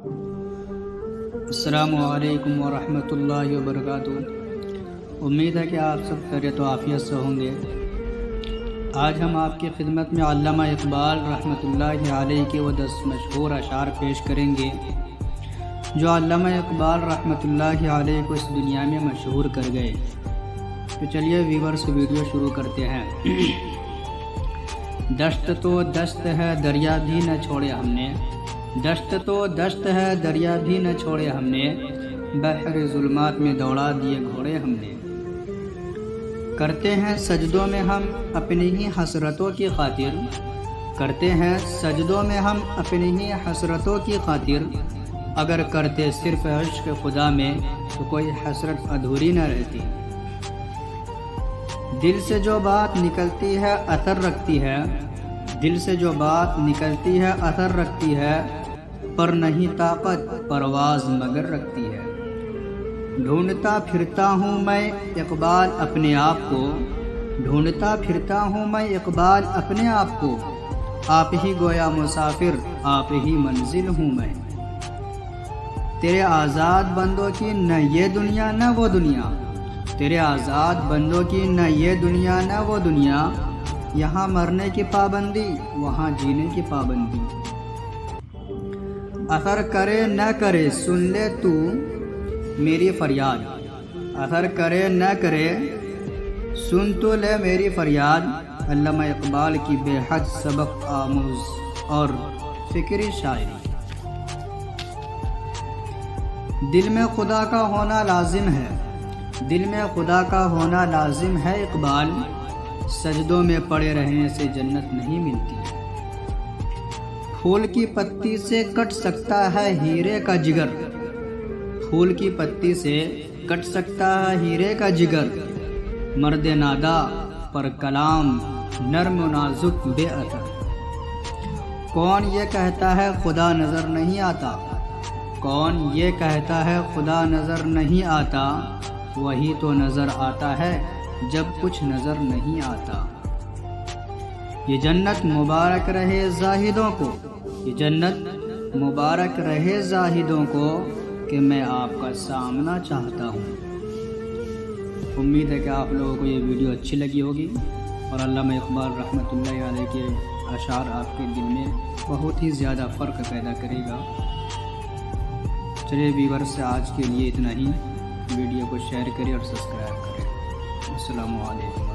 अस्सलामु अलैकुम वरहमतुल्लाहि वबरकातुहू। उम्मीद है कि आप सब खैरियत व आफियत से होंगे। आज हम आपकी खिदमत में अल्लामा इकबाल रहमतुल्लाहि अलैहि के वो 10 मशहूर अशार पेश करेंगे जो अल्लामा इकबाल रहमतुल्लाहि अलैहि को इस दुनिया में मशहूर कर गए। तो चलिए व्यूअर्स वीडियो शुरू करते हैं। दश्त तो दश्त है दरिया भी न छोड़े हमने, दश्त तो दश्त है दरिया भी न छोड़े हमने, बहर जुल्मात में दौड़ा दिए घोड़े हमने। करते हैं सजदों में हम अपनी ही हसरतों की खातिर, करते हैं सजदों में हम अपनी ही हसरतों की खातिर, अगर करते सिर्फ इश्क खुदा में तो कोई हसरत अधूरी न रहती। दिल से जो बात निकलती है असर रखती है, दिल से जो बात निकलती है असर रखती है, पर नहीं ताकत परवाज़ मगर रखती है। ढूंढता फिरता हूँ मैं इकबाल अपने आप को, ढूंढता फिरता हूँ मैं इकबाल अपने आप को, आप ही गोया मुसाफिर आप ही मंजिल हूँ मैं। तेरे आज़ाद बंदों की न ये दुनिया न वो दुनिया, तेरे आज़ाद बंदों की न ये दुनिया न वो दुनिया, यहाँ मरने की पाबंदी वहाँ जीने की पाबंदी। असर करे न करे सुन ले तू मेरी फरियाद, असर करे न करे सुन तो ले मेरी फरियाद। अल्लामा इकबाल की बेहद सबक आमूज़ और फ़िक्री शायरी। दिल में खुदा का होना लाजिम है, दिल में खुदा का होना लाजिम है इकबाल, सजदों में पड़े रहने से जन्नत नहीं मिलती। फूल की पत्ती से कट सकता है हीरे का जिगर, फूल की पत्ती से कट सकता है हीरे का जिगर, मर्द नादा पर कलाम नर्म नाजुक बेअसर। कौन ये कहता है खुदा नज़र नहीं आता, कौन ये कहता है खुदा नज़र नहीं आता, वही तो नज़र आता है जब कुछ नज़र नहीं आता। ये जन्नत मुबारक रहे जाहिदों को, ये जन्नत मुबारक रहे जाहिदों को, कि मैं आपका सामना चाहता हूँ। उम्मीद है कि आप लोगों को ये वीडियो अच्छी लगी होगी और अल्लामा इकबाल रहमतुल्लाहि अलैहि के अशार आपके दिल में बहुत ही ज़्यादा फ़र्क पैदा करेगा। चलिए व्यूअर्स से आज के लिए इतना ही। वीडियो को शेयर करें और सब्सक्राइब करें। अस्सलामु अलैकुम।